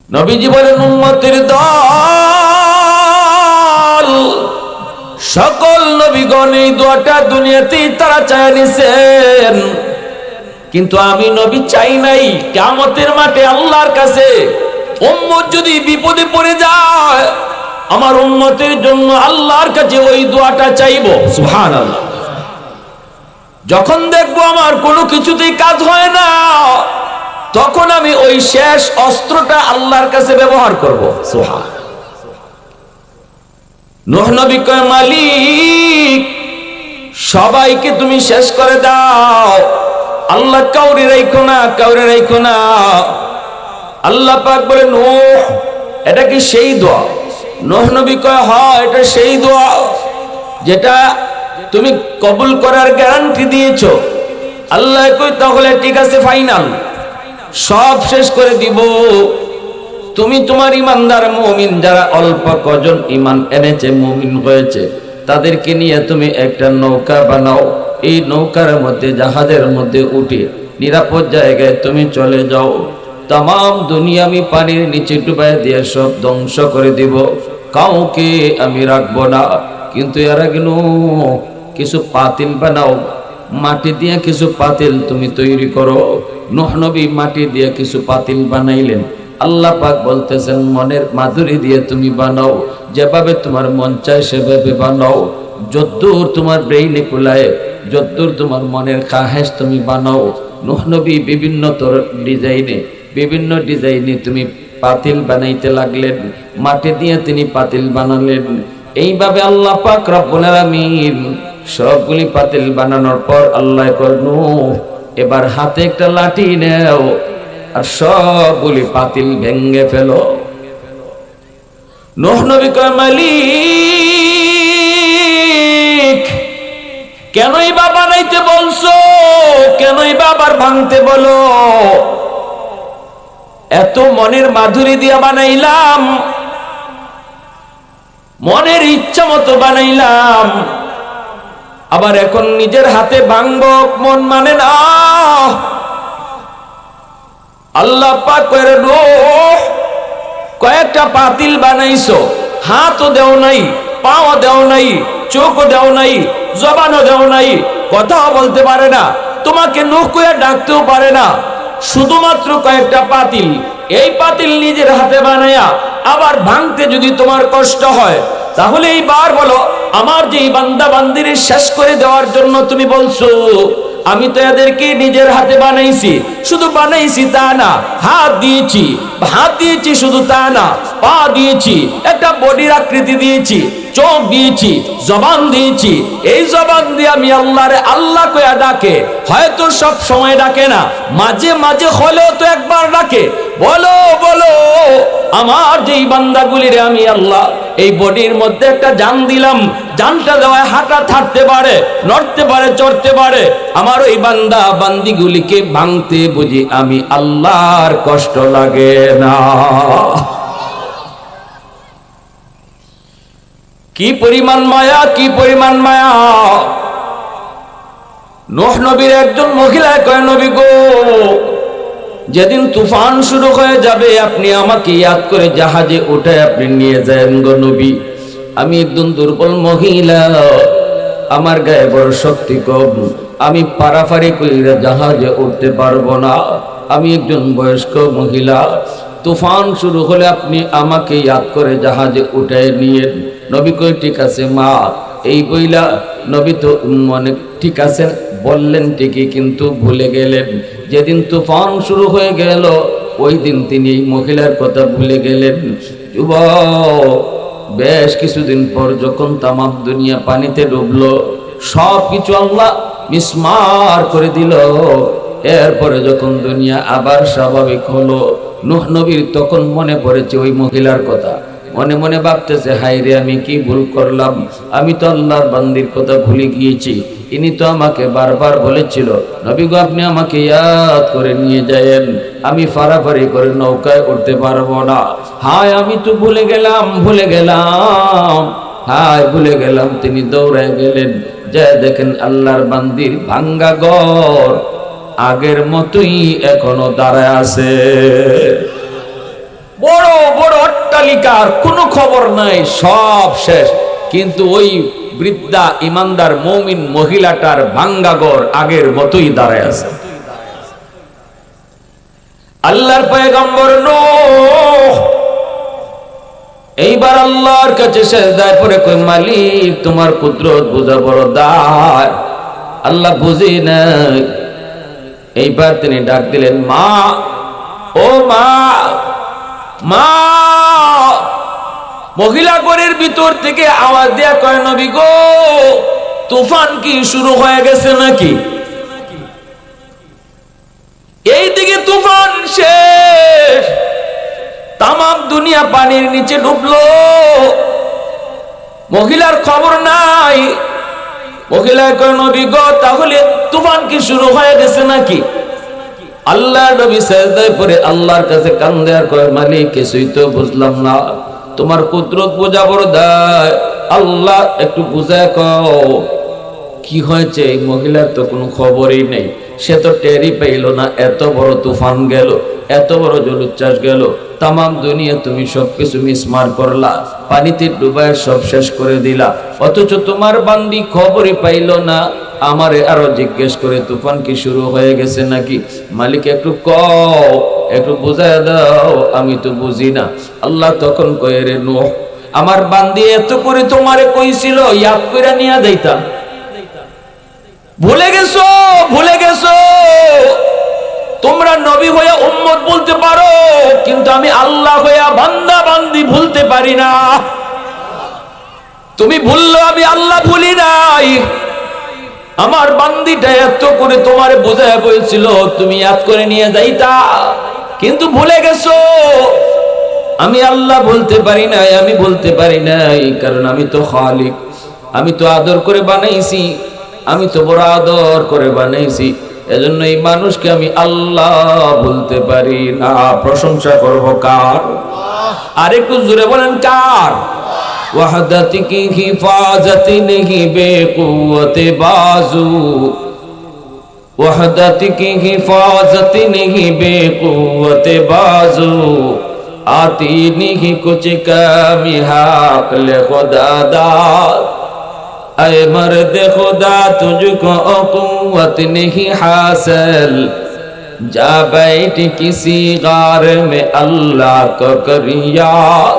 নবীজি বলেন উম্মতের দল সকল নবীগণ এই দোয়াটা দুনিয়াতেই তারা চায় নিছেন, কিন্তু আমি নবী চাই নাই। কিয়ামতের মাঠে আল্লাহর কাছে উম্মত যদি বিপদে পড়ে যায়, আমার উম্মতের জন্য আল্লাহর কাছে ওই দোয়াটা চাইবো। সুবহানাল্লাহ। যখন দেখবো আমার কোনো কিছুতেই কাজ হয় না, তখন আমি ওই শেষ অস্ত্রটা আল্লাহর কাছে ব্যবহার করব। সুবহান। নূহ নবী কয়, মালিক সবাইকে তুমি শেষ করে দাও, আল্লাহ কাউরে রাখো না, কাউরে রাখো না। আল্লাহ পাক বলে, নূহ এটা কি সেই দোয়া? নূহ নবী কয়, হ্যাঁ এটা সেই দোয়া যেটা তুমি কবুল করার গ্যারান্টি দিয়েছো। আল্লাহ কই, তাহলে ঠিক আছে, ফাইনাল, সব শেষ করে দিব। তুমি তোমার ইমানদার মুমিন যারা অল্প কজন ইমান এনেছে, মুমিন হয়েছে, তাদেরকে নিয়ে তুমি একটা নৌকা বানাও। এই নৌকার মধ্যে, জাহাজের মধ্যে উঠে নিরাপদ জায়গায় তুমি চলে যাও। তাম দুনিয়া আমি পানির নিচে ডুবাই দিয়ে সব ধ্বংস করে দিব, কাউকে আমি রাখবো না। কিন্তু এর আগে কিছু পাতিল বানাও, মাটি দিয়ে কিছু পাতিল তুমি তৈরি করো। নূহ নবী মাটি দিয়ে কিছু পাতিল বানাইলেন। আল্লাহ পাক বলতেছেন, মনের মাধুরী দিয়ে তুমি বানাও, যেভাবে তোমার মন চায় সেভাবে বানাও, যদ্দূর তোমার ব্রেইনে কুলায়, যদ্দূর তোমার মনের খাহেশ তুমি বানাও। নূহ নবী বিভিন্ন ডিজাইনে তুমি পাতিল বানাইতে লাগলেন, মাটি দিয়ে তিনি পাতিল বানালেন। এইভাবে আল্লাহ পাক রব্বুল আলামিন সবগুলি পাতিল বানানোর পর আল্লাহ কয়, নূহ এবার হাতে একটা লাঠি নেও আর সবগুলি পাতিল ভেঙে ফেলো। নূহ নবী কয়, মালিক কেনই বা বানাইতে বলছো, কেনই বা আবার ভাঙতে বলো? এত মনের মাধুরী দিয়া বানাইলাম, মনের ইচ্ছা মতো বানাইলাম, আবার এখন নিজের হাতে ভাঙবো, মন মানে না। আল্লাহ পাক কইরে, নূহ কয়েকটা পাতিল বানাইছো, হাতও দেও নাই, পাও দেও নাই, চোখও দেও নাই, জবানও দেও নাই, কথাও বলতে পারে না, তোমাকে নূহ কইয়া ডাকতেও পারে না, শুধুমাত্র কয়েকটা পাতিল। এই পাতিল নিজের হাতে বানায়া আবার ভাঙতে যদি তোমার কষ্ট হয়, তাহলে এইবার বলো, আমার যে বান্দা বান্দিরে শেষ করে দেওয়ার জন্য তুমি বলছো, আমি তো এদেরকে নিজের হাতে বানাইছি। শুধু বানাইছি তা না, হাত দিয়েছি শুধু তা না, পা দিয়েছি, একটা বডির আকৃতি দিয়েছি, চোখ দিয়েছি, জবান দিয়েছি। এই জবান দিয়ে আমি আল্লাহরে আল্লাহ কইয়া ডাকে, হয়তো সব সময় ডাকে না, মাঝে মাঝে হলেও তো একবার ডাকে, বলো বলো আমার যেই বান্দাগুলিরে আমি আল্লাহ এই বডির মধ্যে একটা জান দিলাম, জানটা দেওয়ায় হাঁটা থাকতে পারে, নড়তে পারে, চড়তে পারে, আমার ওই বান্দা বান্দিগুলিকে ভাঙতে বুঝি আমি আল্লাহর কষ্ট লাগে না? কি পরিমাণ মায়া, কি পরিমাণ মায়া! নূহ নবীর একজন মহিলা কয়, নবী গো, যেদিন তুফান শুরু হয়ে যাবে আপনি আমাকে ইয়াদ করে জাহাজে উঠে আপনি নিয়ে যান গো নবী। আমি একজন দুর্বল মহিলা, আমার গায়ে বড় শক্তি কম, আমি পারাপারি কইরা জাহাজে উঠতে পারবো না, আমি একজন বয়স্ক মহিলা, তুফান শুরু হলে আপনি আমাকে ইয়াদ করে জাহাজে উঠে নিয়ে। নবী কই, ঠিক আছে মা। এই বইলা নবী তো মনে ঠিক আছে বললেন ঠিকই, কিন্তু ভুলে গেলেন। যেদিন তুফান শুরু হয়ে গেল ওই দিন তিনি এই মহিলার কথা ভুলে গেলেন। যুবক, বেশ কিছুদিন পর যখন তামাম দুনিয়া পানিতে ডুবলো, সব কিছু আল্লাহ মিসমার করে দিল। এরপরে যখন দুনিয়া আবার স্বাভাবিক হলো, নূহ নবীর তখন মনে পড়েছে ওই মহিলার কথা। মনে মনে ভাবতেছে, হায় রে, আমি কি ভুল করলাম, আমি তো আল্লাহর বান্দির কথা ভুলে গিয়েছি। ইনি তো আমাকে বারবার বলেছিল, নবী গো আপনি আমাকে ইয়াদ করে নিয়ে যায়েন, আমি ফারাফারি করে নৌকায় উঠতে পারবো না। হায় আমি তো ভুলে গেলাম, হায় ভুলে গেলাম। তিনি দৌড়ায় গেলেন, যা দেখেন আল্লাহর বান্দির ভাঙ্গা ঘর আগের মতোই এখনো দাঁড়ায় আছে। বড় তালিকার কোনো খবর নাই, সব শেষ। কিন্তু ওই বৃদ্ধা ইমানদার মুমিন মহিলাটার ভাঙ্গাঘর আগের মতোই দাঁড়ায় আছে। আল্লাহর পয়গম্বর নূহ এইবার আল্লাহর কাছে সেজদায় পড়ে কই, মালিক তোমার কুদরত বোঝা বড় দায়, আল্লাহ বুঝি নাই। এইবার তিনি ডাক দিলেন, মা, ও মা, মা। মহিলা ঘরের ভিতর থেকে আওয়াজ দেয়া কয়, নবী গো, তুফান কি শুরু হয়ে গেছে নাকি? এইদিকে তুফান শেষ, তামাম দুনিয়া পানির নিচে ডুবলো, মহিলার খবর নাই। মহিলা কয়, নবী গো, তাহলে তুফান কি শুরু হয়ে গেছে নাকি? আল্লাহ নবী সিজদায় পড়ে আল্লাহর কাছে কান্দে আর কয়, মালিক কিছুই তো বুঝলাম না, তোমার কুদরত বোঝা বড় দায়, আল্লাহ একটু বুঝায় কও কি হয়েছে। এই মহিলার তো কোনো খবরই নেই, সে তো টেরই পাইল না এত বড় তুফান গেল, এত বড় জলোচ্ছ্বাস গেল, তামাম দুনিয়া তুমি সবকিছু মিসমার করলা, পানিতে ডুবায় সব শেষ করে দিলা, অথচ তোমার বান্দি খবরই পাইল না। আমারে আরো জিজ্ঞেস করে তুফান কি শুরু হয়ে গেছে নাকি? মালিক একটু কও, একটু বুঝায় দাও, আমি তো বুঝি না। আল্লাহ তখন কয়ে, রে নূহ, আমার বান্দি এত করে তোমারে কইছিল, ইয়াদ কইরা নিয়া যাইতাম, ভুলে গেছো, ভুলে গেছো। তোমরা নবী হইয়া উম্মত বলতে পারো, কিন্তু আমি আল্লাহ হইয়া বান্দা বান্দি ভুলতে পারি না। তুমি ভুললো, আমি আল্লাহ ভুলি নাই। আমার বান্দিটা এত করে তোমারে বোঝায় বলছিল, তুমি ইয়াদ করে নিয়ে যাইতা, কিন্তু ভুলে গেছো। আমি আল্লাহ বলতে পারি নাই, আমি বলতে পারি নাই, কারণ আমি তো খালিক, আমি তো আদর করে বানাইছি, আমি তো বড় আদর করে বানাইছি, এজন্য এই মানুষকে আমি আল্লাহ বলতে পারি না। প্রশংসা করব কার? আরেকটু জোরে বলেন কার? ওয়াহদাতি কি হিফাজতি নেহি বেকুওয়াতে বাজু, ওয়াহদাতি কি হিফাজতি নেহি বেকুওয়াতে বাজু, आती नहीं कुछ कमी हाक ले खुदा दाद, ऐ मर्द खुदा तुझको कुव्वत नहीं हासिल, जा बैठ किसी गार में अल्लाह को कर याद,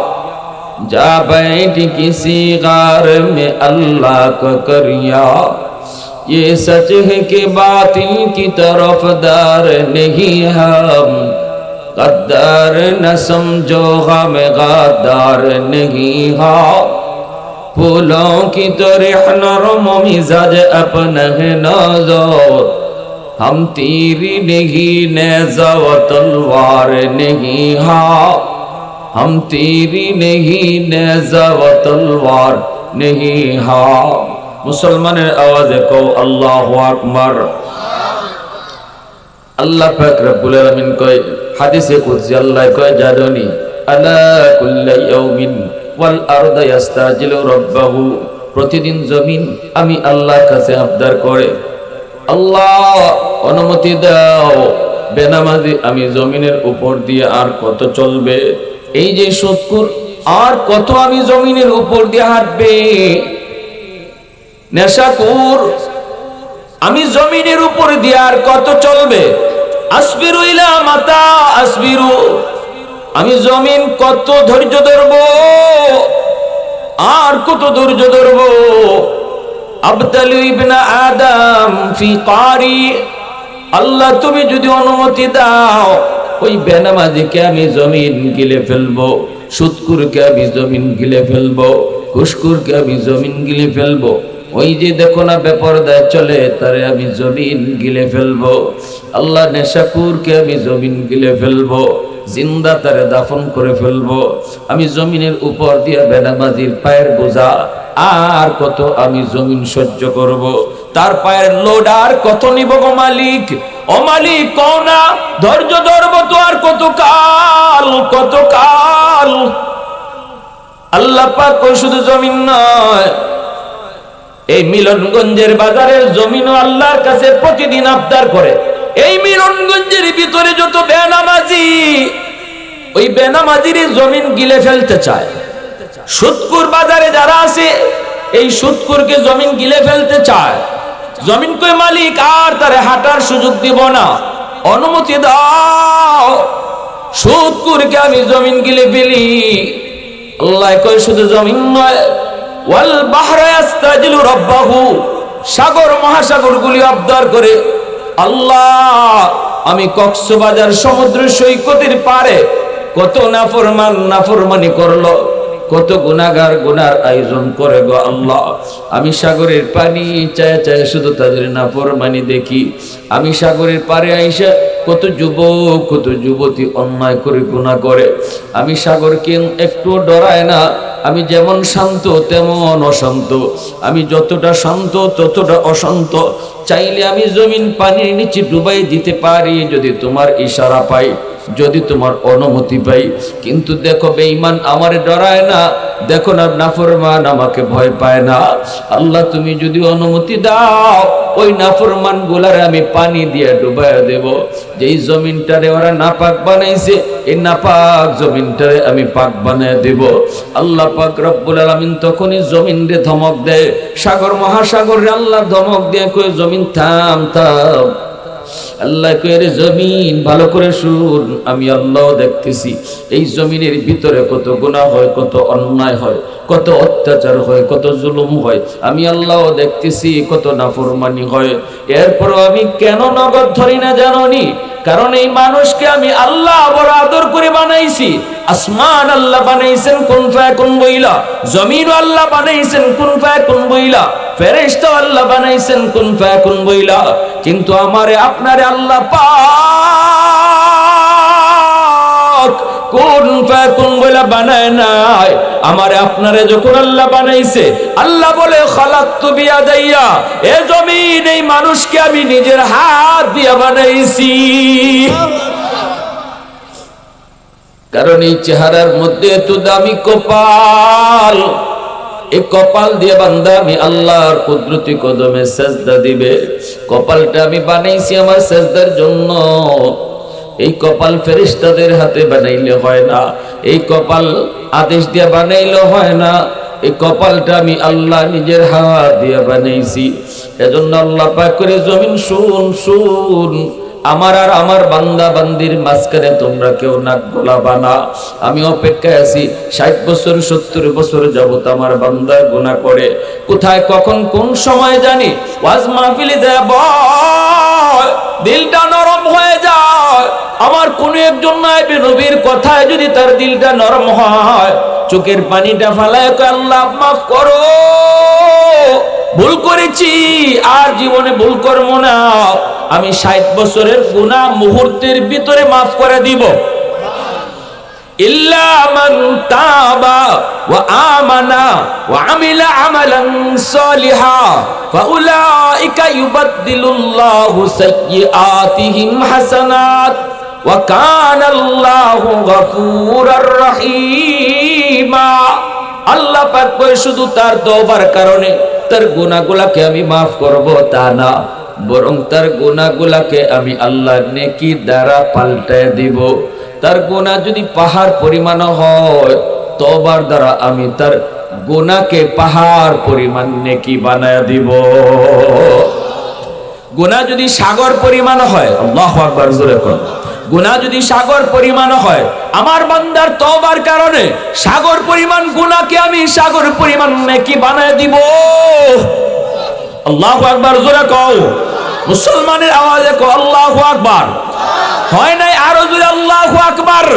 जा बैठ किसी गार में अल्लाह को कर याद। ये सच है कि बातिल की तरफदार नहीं हम, गद्दार न समझो हम गद्दार नहीं हो, फूलों की तरह नरम मिजाज अपना है नज़र, हम तीरी नहीं नेज़ा व तलवार नहीं हो, हम तीरी नहीं नेज़ा व तलवार नहीं हो। मुसलमाনের आवाज़े को अल्लाहु আকবার। আল্লাহ পাক রব্বুল আলামিন কয়, হাদিসে কুদসি আল্লাহ কয়, জাদুনি আলা কুল্লি ইয়াউমিন ওয়াল আরদু ইস্তাজিলু রাব্বাহু, প্রতিদিন জমিন আমি আল্লাহর কাছে আবদার করে, আল্লাহ অনুমতি দাও, বেনামাজি আমি জমিনের উপর দিয়ে আর কত চলবে, এই যে সুদখোর আর কত আমি জমিনের উপর দিয়ে হাঁটবে, নেশাখোর আমি জমিনের উপর দিয়ে আর কত চলবে, আসবিরু ইলা মাতা আসবিরু, আমি জমিন কত ধৈর্য ধরব, আর কত ধৈর্য ধরব, আবতালু ইবনা আদম ফি কারি, আল্লাহ তুমি যদি অনুমতি দাও, ওই বেনামাজিকে আমি জমিন গিলে ফেলবো, সুদখোরকে আমি জমিন গিলে ফেলবো, ঘুষখোরকে আমি জমিন গিলে ফেলবো, ওই যে দেখো না বেপরদায় চলে তারে আমি জমিন গিলে ফেলবো, আল্লাহ নেশাখোরকে আমি জমিন গিলে ফেলবো, জিন্দা তারে দাফন করে ফেলবো, আমি জমিনের উপর দিয়ে বেনামাজির পায়ের বোঝা আর কত আমি জমিন সহ্য করব, তার পায়ের লোড আর কত নিব গো মালিক, ও মালিক কও না, ধৈর্য ধরব তো আর কত কাল, কত কাল। আল্লাহ পাক কই শুধু জমিন নয়, এই মিলনগঞ্জের বাজারের জমিনও আল্লাহর কাছে প্রতিদিন আবদার করে। এই মিলনগঞ্জের ভিতরে যত বেনামাজি ওই বেনামাজির জমিন গিলে ফেলতে চায়। সুদকুর বাজারে যারা আছে এই সুদকুরকে জমিন গিলে ফেলতে চায়। জমিন কই মালিক আর তারে হাঁটার সুযোগ দিব না, অনুমতি দাও, সুদকুরকে আমি জমিন গিলে ফেলি। আল্লাহ কয় শুধু জমিন নয়, ওয়াল বাহরা ইস্তাজিলু রাব্বাহু, সাগর মহাসাগর গুলি আবদার করে, আল্লাহ আমি কক্সবাজার সমুদ্র সৈকতের পারে কত নাফরমানি করলো, কত গুনাহগার গুনার আয়োজন করে গো আল্লাহ, আমি সাগরের পানি চায় চায় শুধু তাদের নাফরমানি দেখি। আমি সাগরের পারে আইসা কত যুবক কত যুবতী অন্যায় করে গুনাহ করে, আমি সাগরকে একটু ডরায় না। আমি যেমন শান্ত তেমন অশান্ত, আমি যতটা শান্ত ততটা অশান্ত। চাইলে আমি জমিন পানির নিচে ডুবাই দিতে পারি যদি তোমার ইশারা পাই, যদি তোমার অনুমতি পাই। কিন্তু দেখো বেঈমান আমারে ডরায় না, দেখো না নাফরমান আমাকে ভয় পায় না। আল্লাহ তুমি যদি অনুমতি দাও ওই নাফরমান গুলারে আমি পানি দিয়ে ডুবাইয়া দেব। যেই জমিনটারে ওরা নাপাক বানাইছে এই নাপাক জমিনটারে আমি পাক বানায় দেব। আল্লাহ পাক রব্বুল আলামিন তখনই জমিনরে ধমক দেয়, সাগর মহাসাগরে আল্লাহ ধমক দিয়ে কয় জমিন থাম থাম। আল্লাহ কয়ে জমিন ভালো করে শুন, আমি আল্লাহ দেখতেছি এই জমিনের ভিতরে কত গুনাহ হয়, কত অন্যায় হয়, কত অত্যাচার হয়, কত জুলুম হয়, আমি আল্লাহ দেখতেছি কত নাফরমানি হয়। এরপরও আমি কেন নগদ ধরি না জানোনি? কারণ এই মানুষকে আমি আল্লাহ বড় আদর করে বানাইছি। আসমান আল্লাহ বানাইছেন কুন ফায়াকুন বইলা, জমিন আল্লাহ বানাইছেন কুন ফায়াকুন বইলা, ফেরেশতা আল্লাহ বানাইছেন কুন ফায়াকুন বইলা। কিন্তু আমারে আপনারে আল্লাহ পাক কুন ফায়াকুন বইলা বানায় নাই। আমারে আপনারে যখন আল্লাহ বানাইছে আল্লাহ বলে খালাকতু বিয়াদাইয়া, এ জমিন এই মানুষকে আমি নিজের হাত দিয়ে বানাইছি। কারণ এই চেহারার মধ্যে এত দামি কপাল, এই কপাল দিয়ে বান্দা আমি আল্লাহর কুদরতি কদমে সেজদা দিবে। কপালটা আমি বানাইছি আমার সেজদার জন্য। এই কপাল ফেরেশতাদের হাতে বানাইলে হয় না, এই কপাল আদেশ দিয়ে বানাইলে হয় না, এই কপালটা আমি আল্লাহ নিজের হাত দিয়ে বানাইছি। এজন্য আল্লাহ পাক করে জমিন শুন শুন, আমার আর আমার বান্দা বান্দির মাঝখানে তোমরা কেউ নাক গলাবা না। আমি অপেক্ষায় আছি 60 বছর 70 বছর যাবত আমার বান্দা গুনাহ করে, কোথায় কখন কোন সময় জানি ওয়াজ মাহফিলে যাব দিলটা নরম হয়ে যায়। আমার কোন একজন নায়েবে নবীর কথায় যদি তার দিলটা নরম হয়, চোখের পানিটা ফালায় কয় আল্লাহ মাফ করো, ভুল করেছি আর জীবনে ভুল করব না। আমি 60 বছরের গুনাহ মুহূর্তের ভিতরে মাফ করে দিব। ইল্লা মান তাবা ওয়া আমানা ওয়া আমিলা আমালান সালিহা ফাউলাইকা ইউবাদদিলুল্লাহু সাইয়্যাতিহিম হাসানাত ওয়া কানাল্লাহু গফুরার রহিমা। আল্লাহ পাক কয় শুধু তার তওবার কারণে তার গুনাহগুলোকে আমি মাফ করব তা না, বরং তার গুনাহগুলোকে আমি আল্লাহর নেকি দ্বারা পাল্টায় দিব। তার গুনাহ যদি পাহাড় পরিমাণ হয়, তওবার দ্বারা আমি তার গুনাহকে পাহাড় পরিমাণ নেকি বানায় দিব। গুনাহ যদি সাগর পরিমাণ হয়, আল্লাহু আকবার জোরে কোন, গুনাহ যদি সাগর পরিমাণ হয়, আমার বান্দার তওবার কারণে সাগর পরিমাণ গুনাহকে আমি সাগর পরিমাণ নেকি বানায় দিব। আল্লাহু আকবার জোরে কও, মুসলমানের আওয়াজে কও আল্লাহু আকবার। হয় নাই আরো জোরে আল্লাহু আকবার।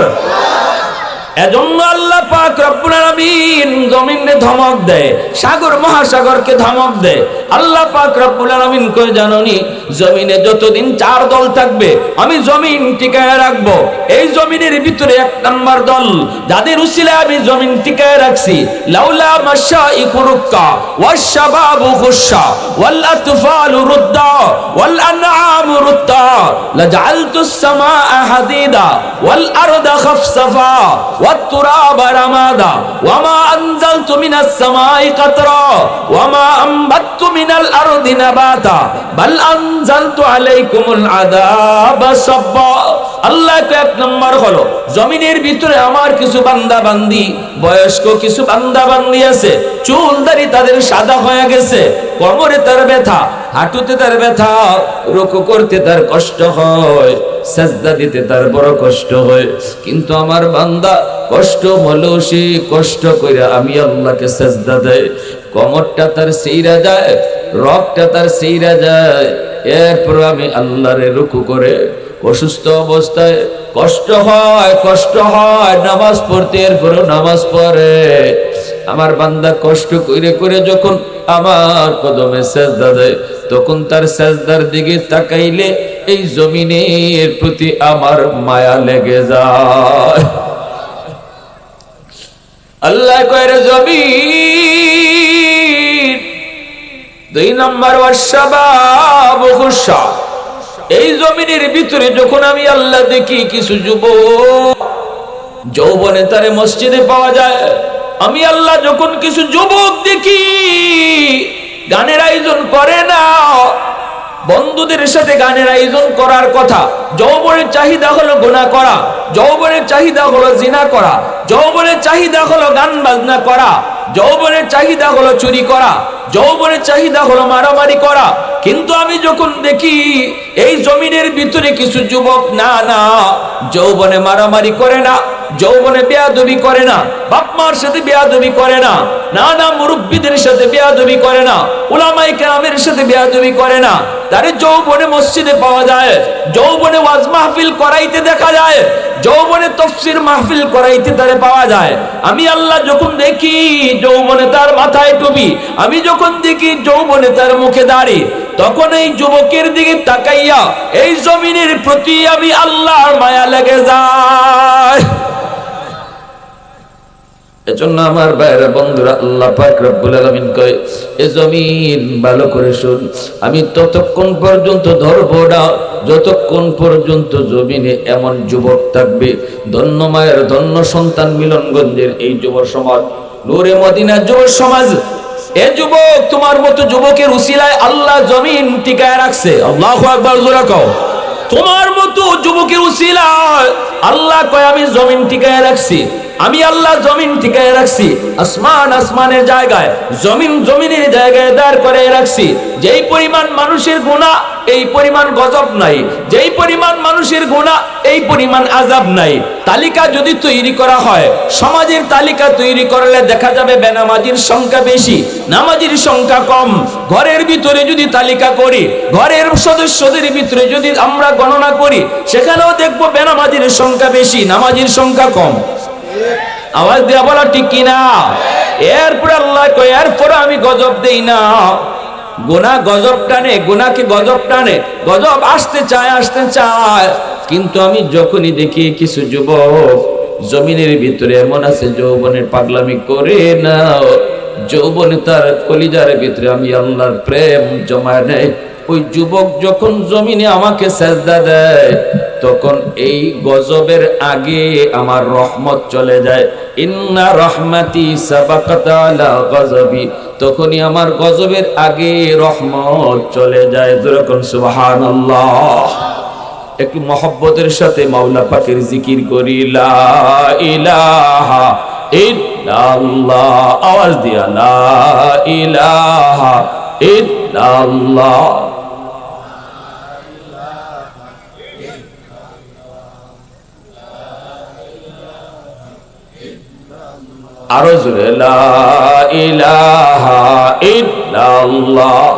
এজন্য আল্লাহ পাক রব্বুল আলামিন জমিনে ধমক দেয়, সাগর মহাসাগরকে ধমক দেয়। আল্লাহ পাক রব্বুল আলামিন কয় জানোনি, জমিনে যতদিন 4 দল থাকবে আমি জমিন টিকায় রাখবো। এই জমিনের ভিতরে 1 নাম্বার দল যাদের উসিলায় আমি জমিন টিকায় রাখছি, লাউলা মাশাইখু রুক্কা ওয়াশ শাবাবু খুশা ওয়াল আতফালু রুদ্দা ওয়াল আনআমু রুদ্দা লাজআলতুস সামাআ হাদিদা ওয়াল আরদা খাফসাফা ওয়াত তুরাবা রামা রাদা ওয়া মা আনজালতু মিনাস সামাই কাতরা ওয়া মা আমবাততু মিনাল আরদি নাবাতা বাল আনজালতু আলাইকুমুল আযাবা সাব্বা। আল্লাহ এক নম্বর হলো জমিনের ভিতরে আমার কিছু বান্দা বান্দি, বয়স্ক কিছু বান্দা বান্দি আছে, চুলদারি তাদের সাদা হয়ে গেছে, কোমরে তার ব্যথা, হাঁটুতে তার ব্যথা, রুকু করতে তার কষ্ট হয়, সাজদা দিতে তার বড় কষ্ট হয়। কিন্তু আমার বান্দা কষ্ট হলেও সে কষ্ট করে আমি আল্লাহকে সাজদা দেয়, কোমরটা তার সেইরা যায়, রগটা তার সেইরা যায়, এরপর আমি আল্লাহরে রুকু করে অসুস্থ অবস্থায় কষ্ট হয় নামাজ পড়তে, এরপর নামাজ পড়ে আমার বান্দা কষ্ট করে করে যখন আমার কদমে সেজদা দেয়, তখন তার সেজদার দিকে তাকাইলে এই জমিনের প্রতি আমার মায়া লেগে যায়। আল্লাহ কয় রে জমিন, 2 নম্বর ওয়াশাবাবু খুশা, এই জমিনের ভিতরে যখন আমি আল্লাহ দেখি কিছু যুবক যৌবনে তারে মসজিদে পাওয়া যায়, আমি আল্লাহ যখন কিছু যুবক দেখি গানের আয়োজন করে না, বন্ধুদের সাথে গানের আয়োজন করার কথা, যৌবনের চাহিদা হলো গুনাহ করা, যৌবনের চাহিদা হলো জিনা করা, যৌবনের চাহিদা হলো গান বাজনা করা, যৌবনের চাহিদা হলো চুরি করা, যৌবনের চাহিদা হলো মারামারি করা। কিন্তু আমি যখন দেখি এই জমিনের ভিতরে কিছু যুবক না যৌবনে মারামারি করে না, যৌবনে বেয়াদবি করে না, বাপ মার সাথে বেয়াদবি করে না, মুরব্বীদের সাথে বেয়াদবি করে না, উলামায়ে কেরামের সাথে বেয়াদবি করে না, তারে যৌবনে মসজিদে পাওয়া যায়, যৌবনে ওয়াজ মাহফিল করাইতে দেখা যায়, যৌবনে তাফসীর মাহফিল করাইতে তারে পাওয়া যায়। আমি আল্লাহ যখন দেখি যৌবনে তার মাথায় টুপি, আমি যখন দেখি যৌবনে তার মুখে দাড়ি, তখন এই যুবকের দিকে তাকাইয়া এই জমিনের প্রতি আমি আল্লাহর মায়া লেগে যায়। এজন্য আমার ভাইরা বন্ধুরা, আল্লাহ পাক রব্বুল আলামিন কয় এ জমিন ভালো করে শুন, আমি ততক্ষণ পর্যন্ত ধরবো না যতক্ষণ পর্যন্ত জমিনে এমন যুবক থাকবে। ধন্য মায়ের ধন্য সন্তান মিলনগঞ্জের এই যুব সমাজ, নূরে মদিনা যুব সমাজ, এ যুবক তোমার মতো যুবকের উসিলায় আল্লাহ জমিন টিকায় রাখছে। আল্লাহু আকবার জোরে কও। তোমার মতো যুবকের উসিলায় আল্লাহ কয় আমি জমিন টিকায় রাখছি, আমি আল্লাহ জমিন টিকায় রাখছি, আসমান আসমানের জায়গায়, জমিন জমিনের জায়গায় দাঁড় করে রাখছি। যেই পরিমাণ মানুষের গুনাহ এই পরিমাণ গজব নাই, যেই পরিমাণ মানুষের গুনাহ এই পরিমাণ আযাব নাই। তালিকা যদি তৈরি করা হয়, সমাজের তালিকা তৈরি করলে দেখা যাবে বেনামাজির সংখ্যা বেশি, নামাজির সংখ্যা কম। ঘরের ভিতরে যদি তালিকা করি, ঘরের সদস্যদের ভিতরে যদি আমরা গণনা করি, সেখানেও দেখবো বেনামাজির সংখ্যা বেশি, নামাজির সংখ্যা কম। আওয়াজ দিয়া বলা ঠিক কিনা? এরপরে আল্লাহ কয় এরপরে আমি গজব দেই না। গুনাহ গজব টানে, গুনাহকে গজব টানে, গজব আসতে চায়। কিন্তু আমি যখনই দেখি কিছু যুবক জমিনের ভিতরে এমন আছে যৌবনের পাগলামি করে না, যৌবনে তার কলিজার ভিতরে আমি আল্লাহর প্রেম জমায় নেয়, ওই যুবক যখন জমিনে আমাকে সেজদা দেয়, তখন এই গজবের আগে আমার রহমত চলে যায়। ইন্না রহমাতি সাবাকাত আলা গজবি, তখনই আমার গজবের আগে রহমত চলে যায়। যখন সুবহানাল্লাহ, একটু মহব্বতের সাথে মাওলা পাকের জিকির করি, লা ইলাহা ইল্লাল্লাহ, আওয়াজ দিয়া লা ইলাহা ইল্লাল্লাহ। আরো জোরে লা ইলাহা ইল্লাল্লাহ।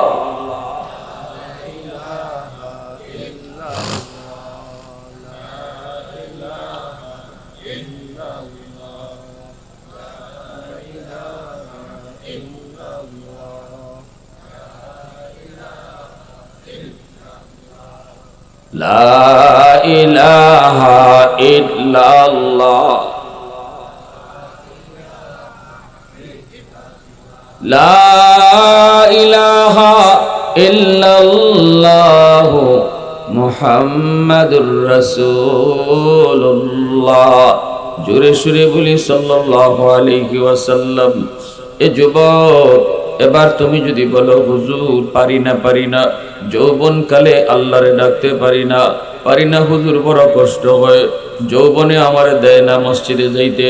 লা ইলাহা ইল্লাল্লাহ, লা ইলাহা ইল্লাল্লাহ মুহাম্মাদুর রাসূলুল্লাহ। জোরে সুরে বলি সাল্লাল্লাহু আলাইহি ওয়াসাল্লাম। এ যুবক, এবার তুমি যদি বলো হুজুর পারি না, যৌবন কালে আল্লাহরে ডাকতে পারি না হুজুর, বড় কষ্ট হয়, যৌবনে আমার দেয় না মসজিদে যাইতে,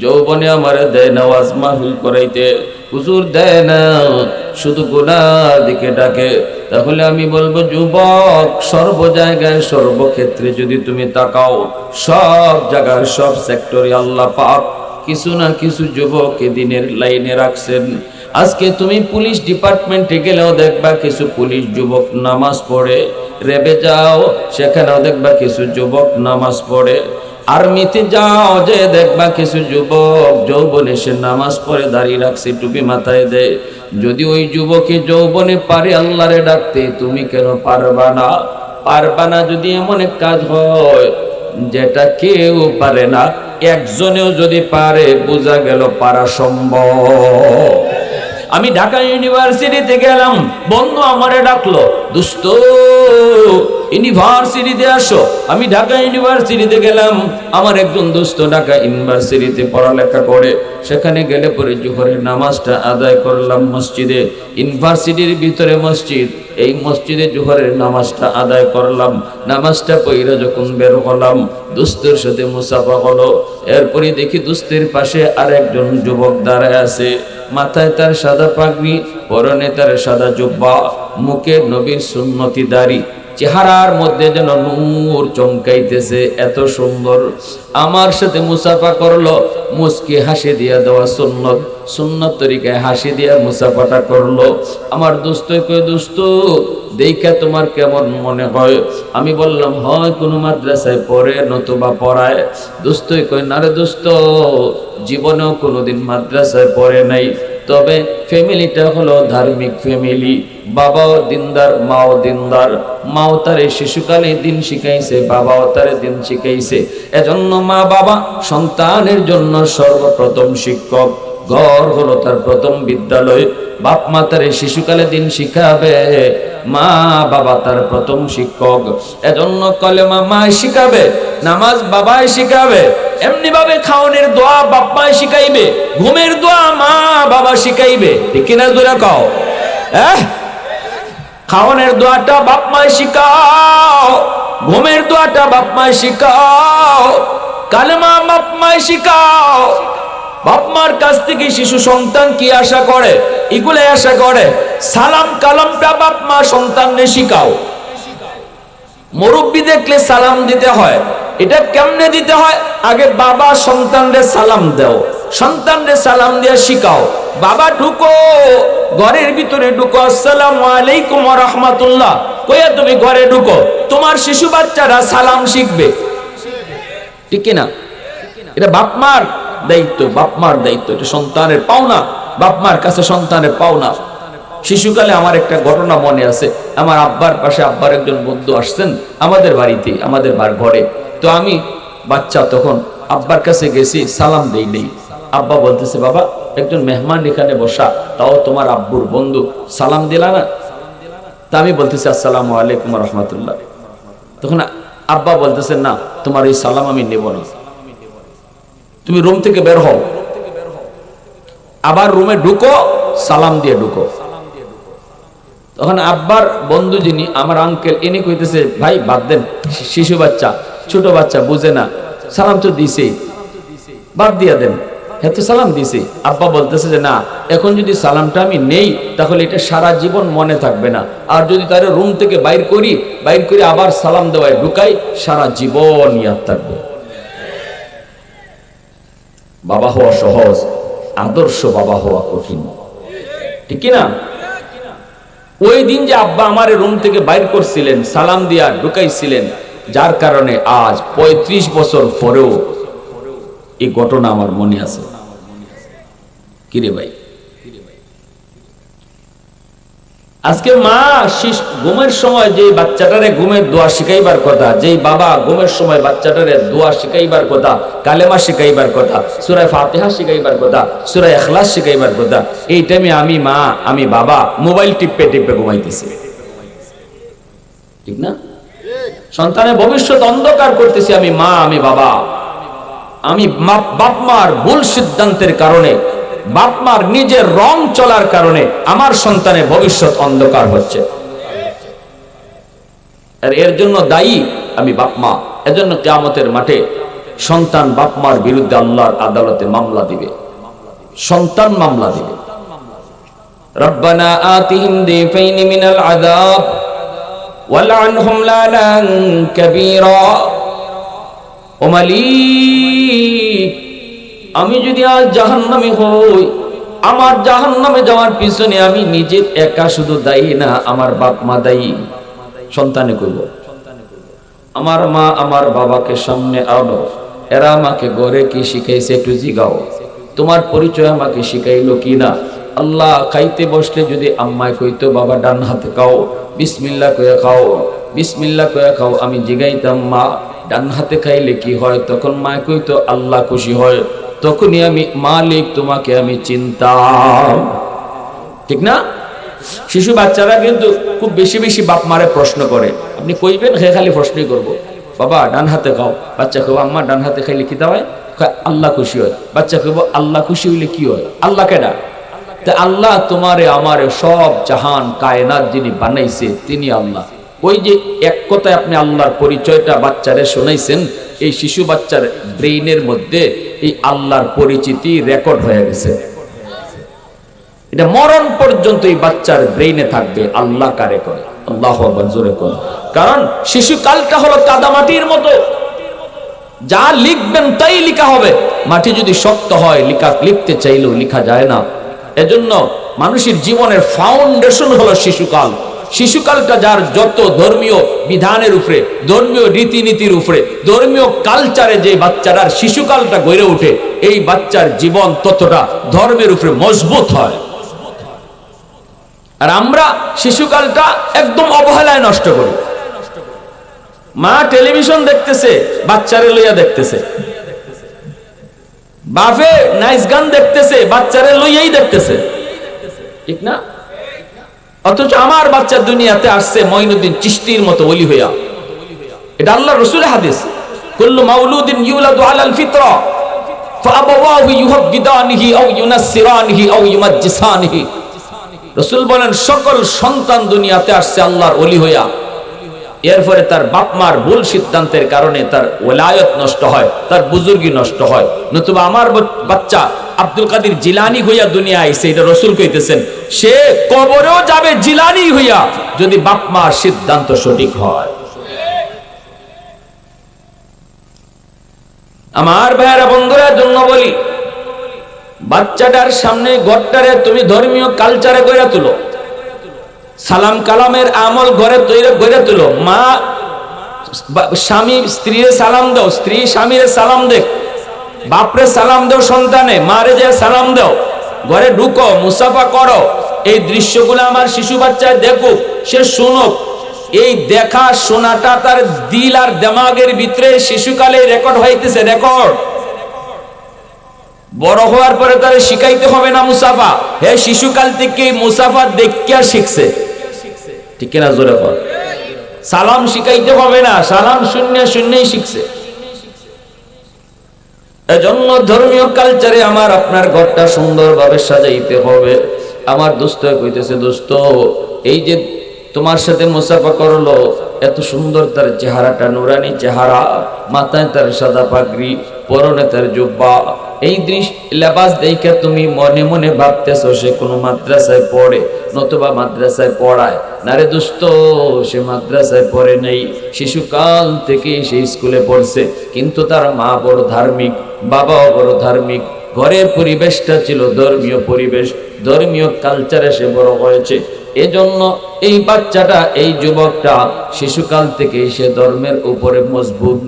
যৌবনে আমার দেয় না ওয়াজ মাহফিল করাইতে, হুজুর দেয় না, শুধু গুনার দিকে ডাকে। তাহলে আমি বলবো যুবক, সর্ব জায়গায় সর্বক্ষেত্রে যদি তুমি তাকাও, সব জায়গায় সব সেক্টরে আল্লাহ পাক কিছু না কিছু যুবককে দিনের লাইনে রাখছেন। আজকে তুমি পুলিশ ডিপার্টমেন্টে গেলেও দেখবা কিছু পুলিশ যুবক নামাজ পড়ে, রেবে যাও সেখানেও দেখবা কিছু যুবক নামাজ পড়ে, আর্মিতে যাও যে দেখবা কিছু যুবক যৌবনে সে নামাজ পড়ে, দাড়ি রাখছে, টুপি মাথায় দেয়। যদি ওই যুবকে যৌবনে পারে আল্লাহরে ডাকতে, তুমি কেন পারবা না? যদি এমন এক কাজ হয় যেটা কেউ পারে না, একজনেও যদি পারে, বোঝা গেল পারা সম্ভব। আমি ঢাকা ইউনিভার্সিটিতে গেলাম, বন্ধু আমারে ডাকলো, দোস্ত ইউনিভার্সিটিতে আসো। আমি ঢাকা ইউনিভার্সিটিতে গেলাম, আমার একজন দোস্ত ঢাকা ইউনিভার্সিটিতে পড়ালেখা করে, সেখানে গেলে পরে জোহরের নামাজটা আদায় করলাম মসজিদে, ইউনিভার্সিটির ভিতরে মসজিদ, এই মসজিদে জোহরের নামাজটা আদায় করলাম। নামাজটা পড়ে যখন বের হলাম, দোস্তের সাথে মুসাফা হলো। এরপরে দেখি দোস্তের পাশে আর একজন যুবক দাঁড়ায় আছে, মাথায় তার সাদা পাগড়ি, পরনে তার সাদা জুব্বা, মুখে নবীর সুন্নতি দাড়ি, চেহারার মধ্যে যেন নূর চমকাইতেছে, এত সুন্দর। আমার সাথে মুসাফা করলো, মুস্কি হাসি দিয়া দেওয়া সুন্নত তরিকায় হাসি দিয়া মুসাফাটা করলো। আমার দোস্ত কই, দোস্ত দেখা তোমার কেমন মনে হয়? আমি বললাম হয় কোনো মাদ্রাসায় পড়ে নতুবা পড়ায়। দোস্তই কই, না রে দোস্ত, জীবনেও কোনোদিন মাদ্রাসায় পড়ে নাই, তবে ফ্যামিলিটা হলো ধার্মিক ফ্যামিলি, বাবাও দিনদার, মাও দিনদার, মাও তারে শিশুকালে দিন শিখাইছে, বাবাও তারে দিন শিখাইছে। এজন্য মা বাবা সন্তানের জন্য সর্বপ্রথম শিক্ষক, ঘর হলো তার প্রথম বিদ্যালয়। বাপ মা তারে শিশুকালে দিন শিখাবে, মা বাবা তার প্রথম শিক্ষক। এজন্য কলেমা মা শিখাবে, নামাজ বাবাই শিখাবে, এমনি ভাবে খাওয়ানোর দোয়া বাপ মা শিখাইবে, ঘুমের দোয়া মা বাবা শিখাইবে, ঠিক কিনা জোরে কও? খাওয়ানোর দোয়াটা বাপ মা শিখাও, ঘুমের দোয়াটা বাপ মা শিখাও, কালেমা বাপ মা শিখাও। বাপ মার কাছ থেকে শিশু সন্তান কি আশা করে? এগুলো আশা করে। সালাম কালামটা বাপ মা সন্তানকে শিখাও। মুরব্বি দেখলে সালাম দিতে হয়, এটা কেমনে দিতে হয়? আগে বাবা সন্তানরে সালাম দাও, সন্তানরে সালাম দিয়ে শিখাও। বাবা ঢুকো, ঘরের ভিতরে ঢুকো, আসসালামু আলাইকুম ওয়া রাহমাতুল্লাহ কইয়া তুমি ঘরে ঢুকো, তোমার শিশু বাচ্চারা সালাম শিখবে, ঠিক কিনা? এটা বাপ মার দায়িত্ব, বাপ মার দায়িত্ব, এটা সন্তানের পাওনা, বাপ মার কাছে সন্তানের পাওনা। শিশুকালে আমার একটা ঘটনা মনে আছে, আমার আব্বার পাশে আব্বার একজন বন্ধু আসছেন আমাদের বাড়িতে, আমাদের ঘরে। তো আমি বাচ্চা তখন আব্বার কাছে গেছি, সালাম দেই নেই। আব্বা বলতেছে, বাবা একজন মেহমান এখানে বসা, তাও তোমার আব্বুর বন্ধু, সালাম দিলা না? তা আমি বলতেছি আসসালামু আলাইকুম ওয়া রাহমাতুল্লাহ। তখন আব্বা বলতেছে, না তোমার এই সালাম আমি নেব না, তুমি রুম থেকে বের হও, আবার রুমে ঢুকো, সালাম দিয়ে ঢুকো। তখন আব্বার বন্ধু যিনি আমার আঙ্কেল, ইনি কইতেছে, ভাই বাদ দেন, শিশু বাচ্চা, ছোট বাচ্চা বুঝে না, সালাম তো দিছে, বাদ দিয়া দেন, হ্যাঁ তো সালাম দিছে। আব্বা বলতেছে যে না, এখন যদি সালামটা আমি নেই তাহলে এটা সারা জীবন মনে থাকবে না, আর যদি তার রুম থেকে বাইর করে আবার সালাম দেওয়ায় ঢুকাই, সারা জীবন ইয়াদ থাকবে। বাবা হওয়া সহজ, আদর্শ বাবা হওয়া কঠিন, ঠিক কিনা? ওই দিন যে আব্বা আমার রুম থেকে বাইর করছিলেন, সালাম দিয়া ঢুকাইছিলেন, যার কারণে আজ 35 বছর পরেও এই ঘটনা আমার মনে আছে। কিরে ভাই, আজকে মা ঘুমের সময় যে বাচ্চাটারে ঘুমের দোয়া শিখাইবার কথা, যেই বাবা ঘুমের সময় বাচ্চাটারে দোয়া শিখাইবার কথা, কালেমা শিখাইবার কথা, সূরা ফাতিহা শিখাইবার কথা, সূরা ইখলাস শিখাইবার কথা, এই টাইমে আমি মা, আমি বাবা মোবাইল টিপে ঘুমাইতেছি, ঠিক না? সন্তানের ভবিষ্যৎ অন্ধকার করতেছি আমি মা, আমি বাবা। আমি বাপ মার ভুল সিদ্ধান্তের কারণে, বাপ মার নিজের রং চলার কারণে আমার সন্তানের ভবিষ্যৎ অন্ধকার হচ্ছে, আর এর জন্য দায়ী আমি বাপ মা। এজন্য কিয়ামতের মাঠে সন্তান বাপ মার বিরুদ্ধে আল্লাহর আদালতে মামলা দিবে, সন্তান মামলা দিবে। রব্বানা আতিহিম দিফাইনি মিনাল আযাব ওয়ালআনহুম লানান কাবীরা। ও মালিক, আমি যদি আজ জাহান্নামী হই, আমার জাহান্নামে যাওয়ার পিছনে আমি নিজে একা শুধু দায়ী না, আমার বাপ মা দায়ী। সন্তানে কইব, আমার মা আমার বাবাকে সামনে আনো, এরা আমাকে গড়ে কি শিখাইছে একটু জিগাও, তোমার পরিচয় আমাকে শিখাইলো কিনা। আল্লাহ, খাইতে বসলে যদি আম্মায় কইতো বাবা ডান হাতে খাও, বিসমিল্লাহ কয়ে খাও, বিসমিল্লাহ কয়ে খাও, আমি জিগাইতাম মা ডান হাতে খাইলে কি হয়, তখন মা কইতো আল্লাহ খুশি হয়, তখনই আমি মালিক তোমাকে আমি চিনতাম। ঠিক না? শিশু বাচ্চারা কিন্তু খুব বেশি বেশি বাপ মারে প্রশ্ন করে, আপনি কইবেন হে খালি প্রশ্নই করবো, বাবা ডান হাতে খাও, বাচ্চা কইব আম্মা ডান হাতে খাইলে কি দাওয়ায়, আল্লাহ খুশি হয়। বাচ্চা কইব আল্লাহ খুশি হইলে কি হয়, আল্লাহ কেডা? তা আল্লাহ তোমারে আমারে সব জাহান কায়নাত যিনি বানাইছে তিনি আল্লাহ। ওই যে এক কথায় আপনি আল্লাহর পরিচয়টা বাচ্চারে শোনাইছেন, এই শিশু বাচ্চার ব্রেইনের মধ্যে এই আল্লাহর পরিচিতি রেকর্ড হয়ে গেছে। এটা মরণ পর্যন্ত এই বাচ্চার ব্রেইনে থাকবে আল্লাহ কারে করে, আল্লাহু আকবার জোরে করে। কারণ শিশুকালটা হলো কাদামাটির মতো, যা লিখবেন তাই লেখা হবে। মাটি যদি শক্ত হয় লিখতে চাইলেও লেখা যায় না। এজন্য মানুষের জীবনের ফাউন্ডেশন হলো শিশুকাল। শিশুকালটা যার যত ধর্মীয় বিধানের উপরে, ধর্মীয় রীতিনীতির উপরে, ধর্মীয় কালচারে যে বাচ্চারা শিশুকালটা গড়ে ওঠে, এই বাচ্চার জীবন ততটা ধর্মের উপরে মজবুত হয়। আর আমরা শিশুকালটা একদম অবহেলায় নষ্ট করি। মা টেলিভিশন দেখতেছে, বাচ্চারে লইয়া দেখতেছে, বাপে নাইস গান দেখতেছে, বাচ্চারে লইয়াই দেখতেছে। ঠিক না? অথচ আমার বাচ্চা দুনিয়াতে আসছে মঈনুদ্দিন চিশতির মতো ওলি হইয়া। এটা আল্লাহর রাসূলের হাদিস, কুল্লু মাউলুদিন ইউলাদু আলাল ফিতরা ফাআবাওয়াহু ইউহাব্বিদানিহি আও ইউনাসসিরানিহি আও ইউমাজ্জিসানিহি। রাসূল বলেন সকল সন্তান দুনিয়াতে আসছে আল্লাহর ওলি হইয়া, এরপরে তার বাপ মার ভুল সিদ্ধান্তের কারণে তার ওলায়ত নষ্ট হয়, তার বুজুর্গি নষ্ট হয়। নতুবা আমার বাচ্চা আব্দুল কাদের জিলানী হইয়া দুনিয়া আইছে, এটা রাসূল কইতেছেন, সে কবরেও যাবে জিলানী হইয়া যদি বাপ মার সিদ্ধান্ত সঠিক হয়। আমার ভাইয়েরা বন্ধুরা জন্য বলি, বাচ্চাটার সামনে ঘরটারে তুমি ধর্মীয় কালচারে গড়ে তুলো, সালাম কালামের আমল ঘরে তৈরি গড়ে তুলো। মা স্বামী স্ত্রীর সালাম দাও, স্ত্রী স্বামীর সালাম দেখ, বাপরে সালাম দাও সন্তানে, মারে যে সালাম দাও, ঘরে ঢুকো, মুসাফা করো। এই দৃশ্যগুলো আমার শিশু বাচ্চায় দেখুক, সে শুনুক। এই দেখা শোনাটা তার দিল আর দিমাগের ভিতরে শিশুকালে রেকর্ড হইতেছে, রেকর্ড। বড় হওয়ার পরে তার শিখাইতে হবে না মুসাফা, হে শিশুকাল থেকে মুসাফা দেখিয়া শিখছে। ঠিক কিনা জোরে বল? সালাম শিখাইতে হবে না, সালাম শূন্য শূন্যই শিখছে। এজন্য ধর্মীয় কালচারে আমার আপনার ঘরটা সুন্দরভাবে সাজাইতে হবে। আমার দোস্ত কইতেছে, দোস্ত এই যে তোমার সাথে মুসাফা করলো, এত সুন্দর তার চেহারাটা, নুরানি চেহারা, মাথায় তার সাদা পাগড়ি, পরনে তার জুব্বা, এই লেবাস দেখে তুমি মনে মনে ভাবতেছো সে কোনো মাদ্রাসায় পড়ে, নতুবা মাদ্রাসায় পড়ায় না। রে দোস্ত, সে মাদ্রাসায় পড়ে নেই, শিশুকাল থেকে সে স্কুলে পড়ছে, কিন্তু তার মা বড় ধার্মিক, বাবাও বড় ধার্মিক, ঘরের পরিবেশটা ছিল ধর্মীয় পরিবেশ, ধর্মীয় কালচারে সে বড় হয়েছে। এজন্য এই বাচ্চাটা, এই যুবকটা শিশুকাল থেকে সে ধর্মের উপরে মজবুত।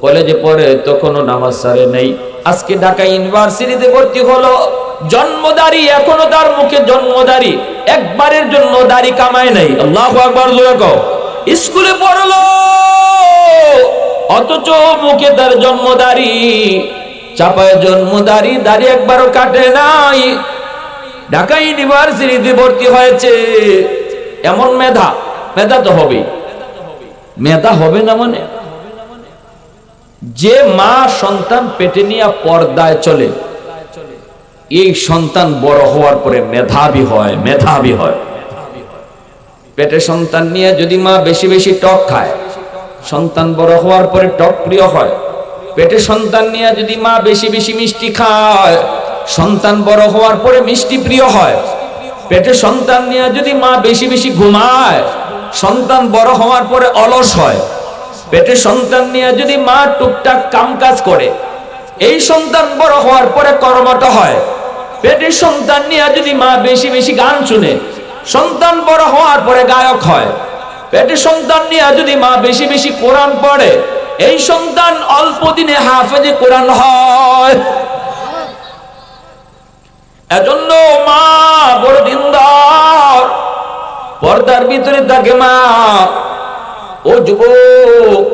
কলেজে পড়ে তখনও নামাজ ছাড়ে নেই, আজকে ঢাকা ইউনিভার্সিটিতে ভর্তি হলো, জন্মদারি, এখনো তার মুখে জন্মদারি, একবারের জন্য দাড়ি কামায় নাই। আল্লাহু আকবার জোরে কও। স্কুলে পড়লো, অথচ মুখে তার জন্মদারি, চাপায় জন্মদারি, দাড়ি একবারও কাটে নাই। ঢাকা ইউনিভার্সিটিতে ভর্তি হয়েছে, এমন মেধা, মেধা তো হবে, মেধা হবে না মানে যে মা সন্তান পেটে নিয়ে পর্দায় চলে, এই সন্তান বড় হওয়ার পরে মেধাবী হয়, মেধাবী হয়। পেটে সন্তান নিয়ে যদি মা বেশি বেশি টক খায়, সন্তান বড় হওয়ার পরে টক প্রিয় হয়। পেটে সন্তান নিয়ে যদি মা বেশি বেশি মিষ্টি খায়, সন্তান বড় হওয়ার পরে মিষ্টি প্রিয় হয়। পেটে সন্তান নিয়ে যদি মা বেশি বেশি ঘুমায়, সন্তান বড় হওয়ার পরে অলস হয়। পেটে সন্তান নিয়ে যদি মা টুকটাক কামকাজ করে, এই সন্তান বড় হওয়ার পরে কর্মঠ হয়। পেটে সন্তান নিয়ে যদি মা বেশি বেশি গান শুনে, সন্তান বড় হওয়ার পরে গায়ক হয়। পেটে সন্তান নিয়ে যদি মা বেশি বেশি কোরআন পড়ে, এই সন্তান অল্প দিনে হাফেজে কোরআন হয়। এজন্য মা বড় দিনদার, পর্দার ভিতরে থাকে মা। ও যুবক,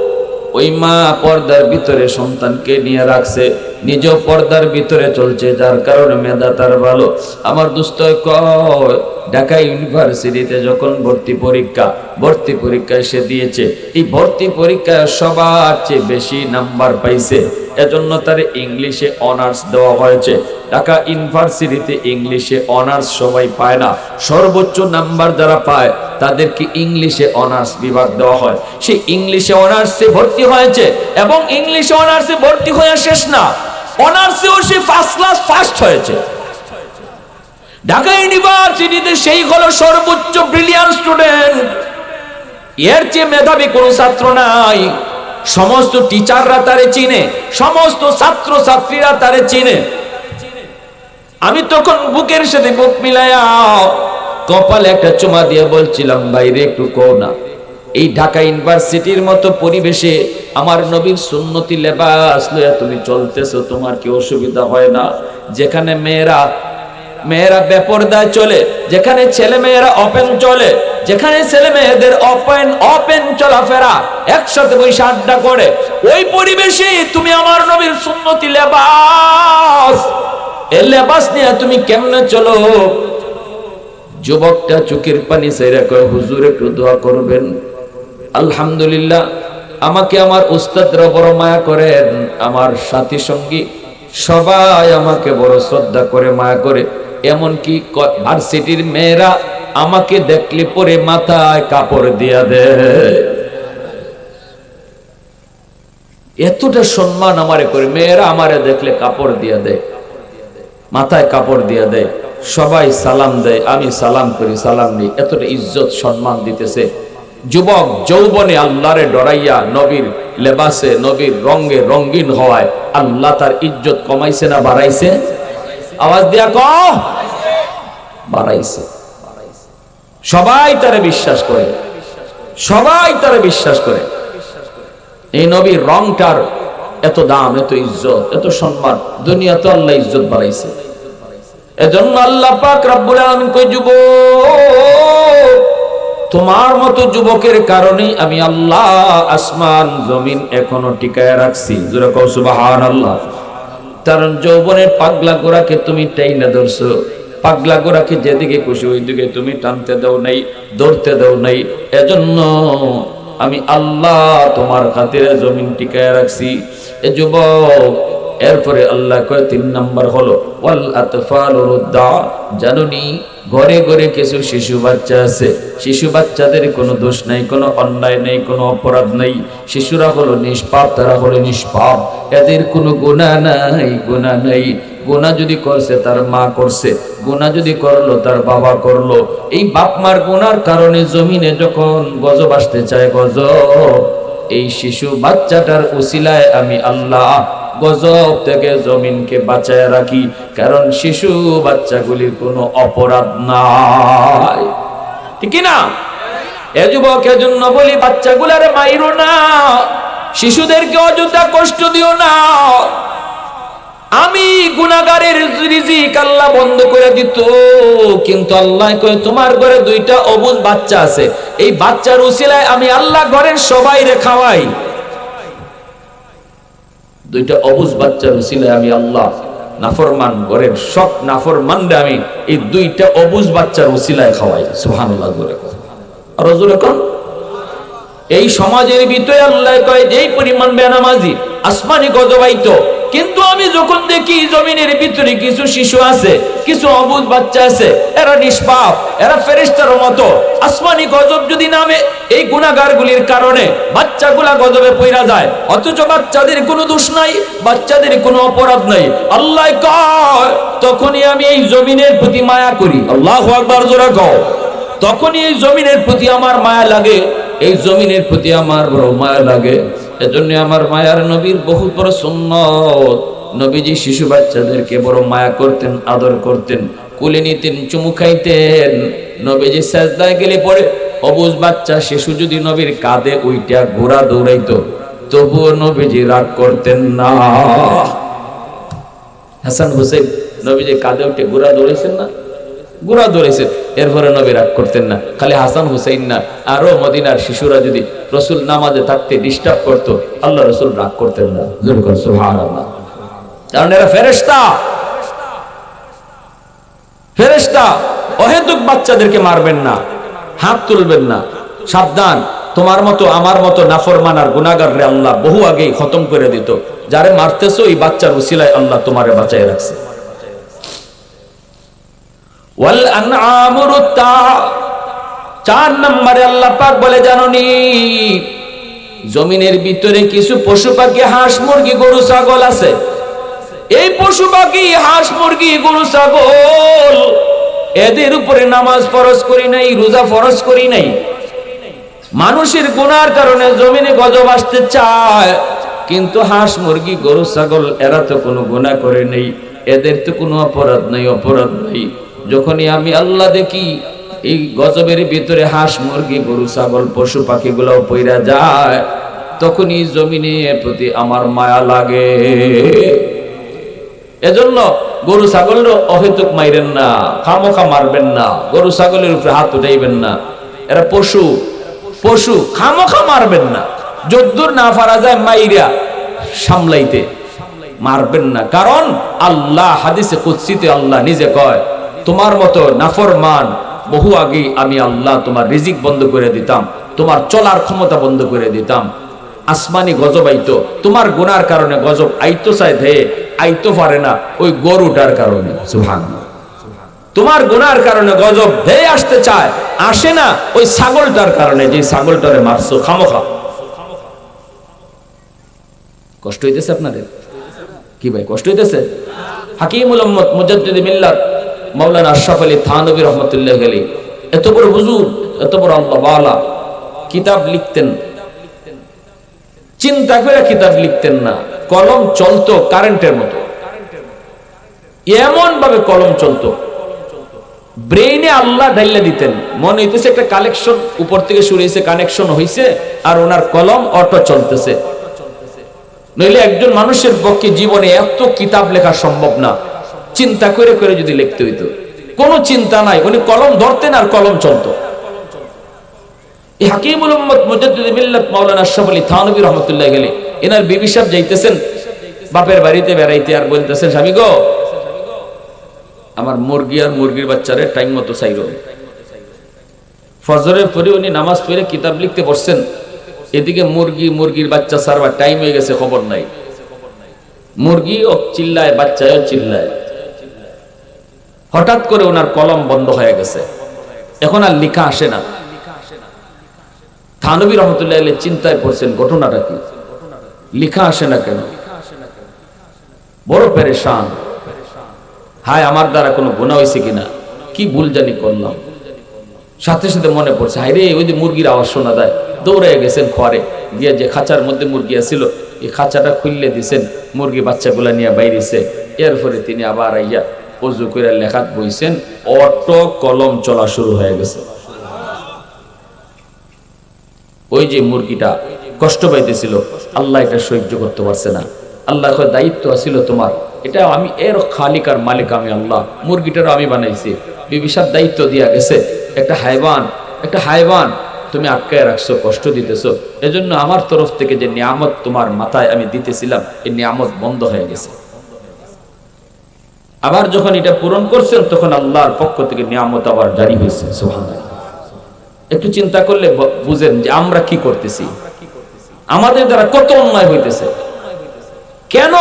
ওই মা পর্দার ভিতরে সন্তানকে নিয়ে রাখছে, নিজেও পর্দার ভিতরে চলছে, যার কারণে মেধা তার ভালো। আমার দোস্ত কয়, ঢাকা ইউনিভার্সিটিতে যখন ভর্তি পরীক্ষায় সে দিয়েছে, এই ভর্তি পরীক্ষায় সবার চেয়ে বেশি নাম্বার পাইছে। এজন্য তার ইংলিশে অনার্স দেওয়া হয়েছে। ঢাকা ইউনিভার্সিটিতে ইংলিশে অনার্স সবাই পায় না, সর্বোচ্চ নাম্বার যারা পায় তাদেরকে ইংলিশে অনার্স বিভাগ দেওয়া হয়। সে ইংলিশে অনার্সে ভর্তি হয়েছে, এবং ইংলিশে অনার্সে ভর্তি হয়ে শেষ না, অনার্সেও সে ফার্স্ট ক্লাস ফার্স্ট হয়েছে। ঢাকা ইউনিভার্সিটিতে সেই হলো সর্বোচ্চ ব্রিলিয়ান্ট স্টুডেন্ট। এর চেয়ে মেধাবী কোনো ছাত্র নাই। সমস্ত টিচাররা তারে চিনে, সমস্ত ছাত্র ছাত্রীরা তারে চিনে। আমি তখন বুকের সাথে বুক মিলাইয়া কপালে একটা চুমা দিয়ে বলছিলাম, বাইরে একটু কও না, এই ঢাকা ইউনিভার্সিটির মতো পরিবেশে আমার নবীর সুন্নতি লেবাস লইয়া তুমি চলতেছো, তোমার কি অসুবিধা হয় না? যেখানে মেয়েরা বেপরদায় চলে, যেখানে ছেলে মেয়েরা ওপেন চলে, যেখানে ছেলে মেয়েদের ওপেন চলাফেরা, একসাথে বসে আড্ডা করে, ওই পরিবেশে তুমি আমার নবীর সুন্নতি লেবাস, এই লেবাস নিয়ে তুমি কেমনে চলো? যুবকটা চোখের পানি ছেড়ে কয়, হুজুর একটু দোয়া করবেন। আলহামদুলিল্লাহ, আমাকে আমার উস্তাদরা বড় মায়া করেন, আমার সাথী সঙ্গী সবাই আমাকে বড় শ্রদ্ধা করে, মায়া করে। এমনকি ভার্সিটির মেয়েরা আমাকে দেখলে পরে মাথায় কাপড় দিয়া দেয়। এতটা সম্মান আমারে করে, মেয়েরা আমারে দেখলে কাপড় দিয়া দেয়, মাথায় কাপড় দিয়া দেয়, সবাই সালাম দেয়, আমি সালাম করি, সালাম নেই। এতটা ইজ্জত সম্মান দিতেছে। যুবক যৌবনে আল্লাহরে ডরাইয়া নবীর লেবাসে, নবীর রঙে রঙিন হওয়ায় আল্লাহ তার ইজ্জত কমাইছে না বাড়াইছে? আওয়াজ দিয়া কও, বাড়াইছে। সবাই তারে বিশ্বাস করে, সবাই তারে বিশ্বাস করে। এই নবীর রংটার এত দাম, এত ইজ্জত, এত সম্মান, দুনিয়াতে আল্লাহ ইজ্জত বাড়াইছে। এজন্য আল্লাহ পাক রব্বুল আলামিন কই, যুবক, তোমার মতো যুবকের কারণেই আমি আল্লাহ আসমান জমিন এখনো টিকায় রাখছি। জোরে কও সুবহানাল্লাহ। কারণ যৌবনের পাগলা গোরাকে তুমি টাইনা ধরছো, পাগলা গোরাকে যেদিকে খুশি ওইদিকে তুমি টানতে দাও নাই, ধরতে দাও নাই। এজন্য আমি আল্লাহ তোমার খাতিরে জমিন টিকায় রাখছি। এ যুবক, এরপরে আল্লাহ কয় 3 নাম্বার হলো ওয়াল আতফালু রুদ্দা। জানুনি, ঘরে ঘরে কিছু শিশু বাচ্চা আছে, শিশু বাচ্চাদের কোনো দোষ নাই, কোনো অন্যায় নেই, কোনো অপরাধ নাই। শিশুরা হলো নিষ্পাপ, তারা হলো নিষ্পাপ, এদের কোনো গুনাহ নাই, গুনাহ নাই। গুনাহ যদি করছে তার মা করছে, গুনাহ যদি করলো তার বাবা করলো। এই বাপ মার গুনার কারণে জমিনে যখন গজব আসতে চায়, গজব, এই শিশু বাচ্চাটার উসিলায় আমি আল্লাহ গজব থেকে জমিনকে বাঁচায় রাখি। কারণ শিশু বাচ্চাগুলির কোনো অপরাধ নাই, ঠিক না? এ যুবক, এজন্য বলি, বাচ্চাগুলারে মাইরো না, শিশুদেরকে অযথা কষ্ট দিও না। আমি গুনাহগারের রিজিক আল্লাহ বন্ধ করে দিত, কিন্তু আল্লাহ কয় তোমার ঘরে 2টা অবুঝ বাচ্চা আছে, এই বাচ্চার উসিলায় আমি আল্লাহ ঘরের সবাইরে খাওয়াই। 2টা অবুঝ বাচ্চার উসিলায় আমি আল্লাহ নাফরমান ঘরের সব নাফরমানরে আমি এই 2টা অবুঝ বাচ্চার উসিলায় খাওয়াই। সুবহানাল্লাহ। আর জোরে কোন এই সমাজের ভিতরে আল্লাহ কয় যেই পরিমাণ বেনামাজি আসমানি গজবাইতো, কিন্তু আমি যখন দেখি জমিনের ভিতরে কিছু শিশু আছে, কিছু অবুঝ বাচ্চা আছে, এরা নিষ্পাপ, এরা ফেরেশতার মতো, আসমানি গজব যদি নামে এই গুনাহগারগুলির কারণে বাচ্চাগুলা গজবে পইরা যায়, অথচ বাচ্চাদের কোনো দোষ নাই, বাচ্চাদের কোনো অপরাধ নাই। আল্লাহ কয় তখনই আমি এই জমিনের প্রতি মায়া করি। আল্লাহু আকবার, জোরে কও। তখনই এই জমিনের প্রতি আমার মায়া লাগে, এই জমিনের প্রতি আমার বড় মায়া লাগে। এজন্য আমার মায়ার নবীর বহুত বড় সুন্নত, নবীজি শিশু বাচ্চাদেরকে বড় মায়া করতেন, আদর করতেন, কোলে নিতেন, চুমু খাইতেন। নবীজি সাজদায় গেলে পরে অবুঝ বাচ্চা শিশু যদি নবীর কাঁধে উইটা ঘোড়া দৌড়াইতো, তবুও নবীজি রাগ করতেন না। হাসান হুসেন নবীজি কাঁধে উঠে ঘোড়া দৌড়াইছেন না, ঘোড়া দৌড়াইছেন, এরপরে নবী রাগ করতেন না। খালি হাসান হুসাইন না, আরো মদিনার শিশুরা যদি রসুল নামাজে থাকতে ডিস্টার্ব করতো, আল্লাহ রসুল রাগ করতেন না। সুবহানাল্লাহ। কারণ এরা ফেরেশতা, ফেরেশতা। অহেতুক বাচ্চাদেরকে মারবেন না, হাত তুলবেন না, সাবধান। তোমার মতো আমার মতো নাফরমান আর গুনাহগাররে আল্লাহ বহু আগেই খতম করে দিত। যারে মারতেছো এই বাচ্চার উসিলায় আল্লাহ তোমারে বাঁচায় রাখছে। ওয়াল আনআমু তা 4 নম্বরে আল্লাহ পাক বলে জানোনি, জমিনের ভিতরে কিছু পশু পাখি, হাঁস মুরগি গরু ছাগল আছে। এই পশু পাখি হাঁস মুরগি গরু ছাগল এদের উপরে নামাজ ফরজ করি নাই, রোজা ফরজ করি নাই। মানুষের গুনার কারণে জমিনে গজব আসতে চায়, কিন্তু হাঁস মুরগি গরু ছাগল এরা তো কোনো গুনাহ করে নেই, এদের তো কোনো অপরাধ নাই, অপরাধ নাই। যখনই আমি আল্লাহ দেখি এই গজবের ভিতরে হাঁস মুরগি গরু ছাগল পশু পাখিগুলো পইরা যায়, তখনই জমিনের প্রতি আমার মায়া লাগে। এজন্য গরু ছাগলের অহেতুক মাইরেন না, খামোখা মারবেন না, গরু ছাগলের উপরে হাত উঠাইবেন না। এরা পশু, পশু, খামোখা মারবেন না। যদ্দূর না পারা যায় মাইরা সামলাইতে মারবেন না। কারণ আল্লাহ হাদিসে কুদসিতে আল্লাহ নিজে কয়, তোমার মতো নাফরমান বহু আগে আমি আল্লাহ তোমার রিজিক বন্ধ করে দিতাম, তোমার চলার ক্ষমতা বন্ধ করে দিতাম। আসমানি গজব আইতো, তোমার গুনার কারণে গজব আইতো চাই ধেয়ে আইতো পারে না, ওই গরুটার কারণে। সুবহানাল্লাহ। তোমার গুনার কারণে গজব ধেয়ে আসতে চায়, আসে না ওই ছাগলটার কারণে, যে ছাগলটারে মারছো খামোখা। কষ্ট হইতেছে আপনাদের? কি ভাই কষ্ট হইতেছে? হাকিমুল উম্মত মুজাদ্দিদ মিল্লাত মাওলানা আশরাফ আলী থানভী রহমাতুল্লাহ আলাইহি এত বড় হুজুর, এত বড় আল্লাহ ওয়ালা, কিতাব লিখতেন, চিন্তা করে কিতাব লিখতেন না। কলম চলতো কারেন্টের মতো, এমন ভাবে কলম চলতো, ব্রেইনে আল্লাহ ঢাইলা দিতেন। মনে হইতেছে একটা কালেকশন উপর থেকে শুরু হয়েছে, কানেকশন হইছে, আর ওনার কলম অটো চলতেছে। নইলে একজন মানুষের পক্ষে জীবনে এত কিতাব লেখা সম্ভব না। চিন্তা করে করে যদি লিখতে হইতো, কোনো চিন্তা নাই, উনি কলম ধরতেন আর কলম চলতো। এই হাকিমুল উম্মত মুজাদ্দিদ মিল্লাত মাওলানা আশরাফ আলী থানভী রাহমাতুল্লাহি আলাইহি এনার বিবি সাহেব যাইতেছেন বাপের বাড়িতে বেড়াইতে, আর বলতেছেন, স্বামী গো, আমার মুরগি আর মুরগির বাচ্চারে টাইম মতো চাইরো। ফজরের পরে উনি নামাজ পড়ে কিতাব লিখতে বসছেন, এদিকে মুরগি মুরগির বাচ্চা সারবার টাইম হয়ে গেছে, খবর নাই। মুরগিও চিল্লায়, বাচ্চাও চিল্লায়। হঠাৎ করে ওনার কলম বন্ধ হয়ে গেছে, এখন আর লেখা আসে না। থানভী রহমতুল্লাহ আলাইহি চিন্তায় পড়ছেন, ঘটনাটা কি, লেখা আসে না কেন? বড় পেরেশান, হায় আমার দ্বারা কোনো গুনাহ হয়েছে কিনা, কি ভুল জানি করলাম। সাথে সাথে মনে পড়ছে, হায় রে, ওই যে মুরগির আওয়াজ শোনা যায়, দৌড়ে গেছেন ঘরে গিয়ে, যে খাঁচার মধ্যে মুরগি আছিল এই খাঁচাটা খুললে দিছেন, মুরগি বাচ্চাগুলা নিয়ে বাইরেছে। এরপরে তিনি আবার আইয়া ওযু করে লেখাত বইছেন, অটো কলম চলা শুরু হয়ে গেছে। ওই যে মুরগিটা কষ্ট পাইতেছিল, আল্লাহ এটা সহ্য করতে পারছে না। আল্লাহ কয়, দায়িত্ব আছিল তোমার, এটা আমি, এর খালিক আর মালিক আমি আল্লাহ, মুরগিটারও আমি বানাইছি। বিবিসার দায়িত্ব দিয়া গেছে, একটা হায়ওয়ান তুমি আটকায় রাখছো, কষ্ট দিতেছো, এজন্য আমার তরফ থেকে যে নিয়ামত তোমার মাথায় আমি দিতেছিলাম, এই নিয়ামত বন্ধ হয়ে গেছে। আবার যখন এটা পূরণ করছেন, তখন আল্লাহর পক্ষ থেকে নিয়ামত আবার জারি হয়েছে। সুবহানাল্লাহ। একটু চিন্তা করলে বুঝেন যে আমরা কি করতেছি, আমাদের দ্বারা কত অন্যায় হইতেছে। কেন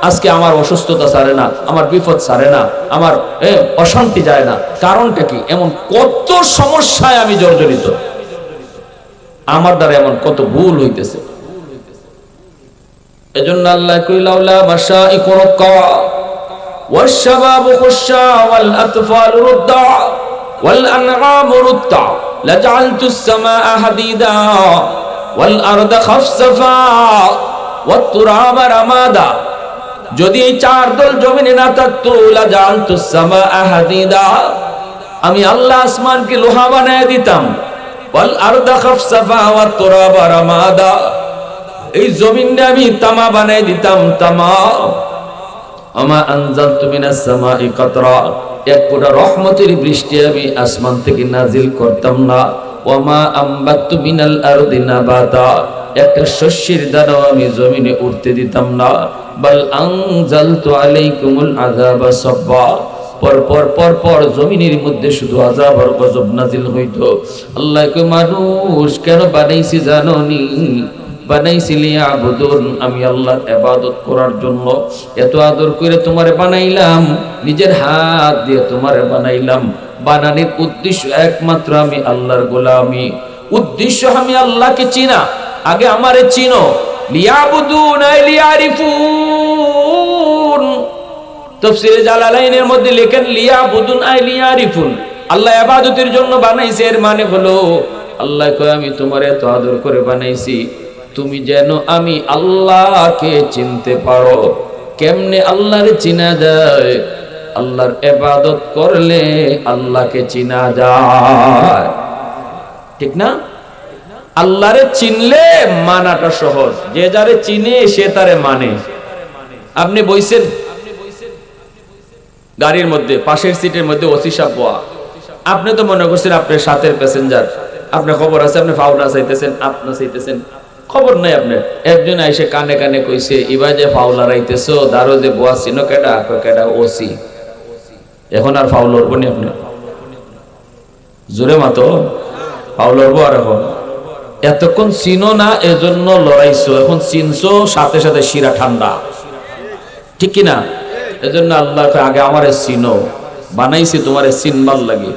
আজকে আমার অসুস্থতা সারে না, আমার বিপদ সারে না, আমার অশান্তি যায় না? কারণটা কি? এমন কত সমস্যায় আমি জর্জরিত, আমার দ্বারা এমন কত ভুল হইতেছে। এজন্য আল্লাহ কইলাউলা মাশাইকু রাক্কা ওয়াশ-শাবাবু খুশশা ওয়াল আতফালু রুদ্দা ওয়াল আনআমু রুত্তা লাজআলতুস সামাআ হাদিদা ওয়াল আরদা খাফসাফা ওয়াত তুরাবা রামাদা। যদি এই চার দল জমিনে না থাকতো, লাজআলতুস সামাআ হাদিদা, আমি আল্লাহ আসমানকে লোহা বানায় দিতাম, ওয়াল আরদা খাফসাফা ওয়াত তুরাবা রামাদা, এই জমিনটা আমি তামা বানায় দিতাম, তামা। আমা আনজালতু মিনাস সামাই কাতরা, এক ফোঁটা রহমতের বৃষ্টি আমি আসমান থেকে নাজিল করতাম না। ওয়ামা আম্বাতু মিনাল আরদি নাবাতা, একটা শস্যের দানাও আমি জমিনে উঠতে দিতাম না। বাল আনজালতু আলাইকুমুল আযাবা সাব্বা, পর জমিনের মধ্যে শুধু আযাব আর গজব নাজিল হইতো। আল্লাহ কয় মানুষ কেন বানাইছি জানোনি? বানাইছিলি আবুদুন, আমি আল্লাহর ইবাদত করার জন্য। এত আদর করে তোমারে বানাইলাম, নিজের হাত দিয়ে তোমারে বানাইলাম। বানানোর উদ্দেশ্য একমাত্র আমি আল্লাহর গোলামি, উদ্দেশ্য আমি আল্লাহকে চিনা। আগে আমারে চিনো, লিয়াবুদুন আই লিয়ারিফুন। তাফসীরে জালালাইনের মধ্যে লেখেন লিয়াবুদুন আই লিয়ারিফুন, আল্লাহ ইবাদতের জন্য বানাইছে। এর মানে হলো আল্লাহ কয় আমি তোমারে এত আদর করে বানাইছি তুমি যেন আমি আল্লাহকে চিনতে পারো। কেমনে আল্লাহরে চিনা যায়? আল্লাহর ইবাদত করলে আল্লাহকে চিনা যায়, ঠিক না? আল্লাহরে চিনলে মানাটা সহজ, যে যারে চিনে সে তারে মানে। আপনি বইছেন গাড়ির মধ্যে, পাশের সিটের মধ্যে ওসি সাহেব বয়া, আপনি তো মনে করছেন আপনার সাথের প্যাসেঞ্জার, আপনার খবর আছে, আপনি ফাউনা চাইতেছেন, আপনা চাইতেছেন, খবর নাই আপনার। একজন এসে কানে কানে কইছে, ইবা যে ফাউলা রাইতেছো দারো যে বয়া চিনো কেডা? কেডা? ওসি। এখন আর ফাউল হবো নি আপনি? জোরে মাতো ফাউল হবো। আর এখন এতক্ষণ চিনো না, এজন্য লড়াইছো, এখন চিনছো, সাথে সাথে শিরা ঠান্ডা, ঠিক কিনা? এজন্য আল্লাহ আগে আমারে চিনো, বানাইছি তোমারে চিনবার লাগে।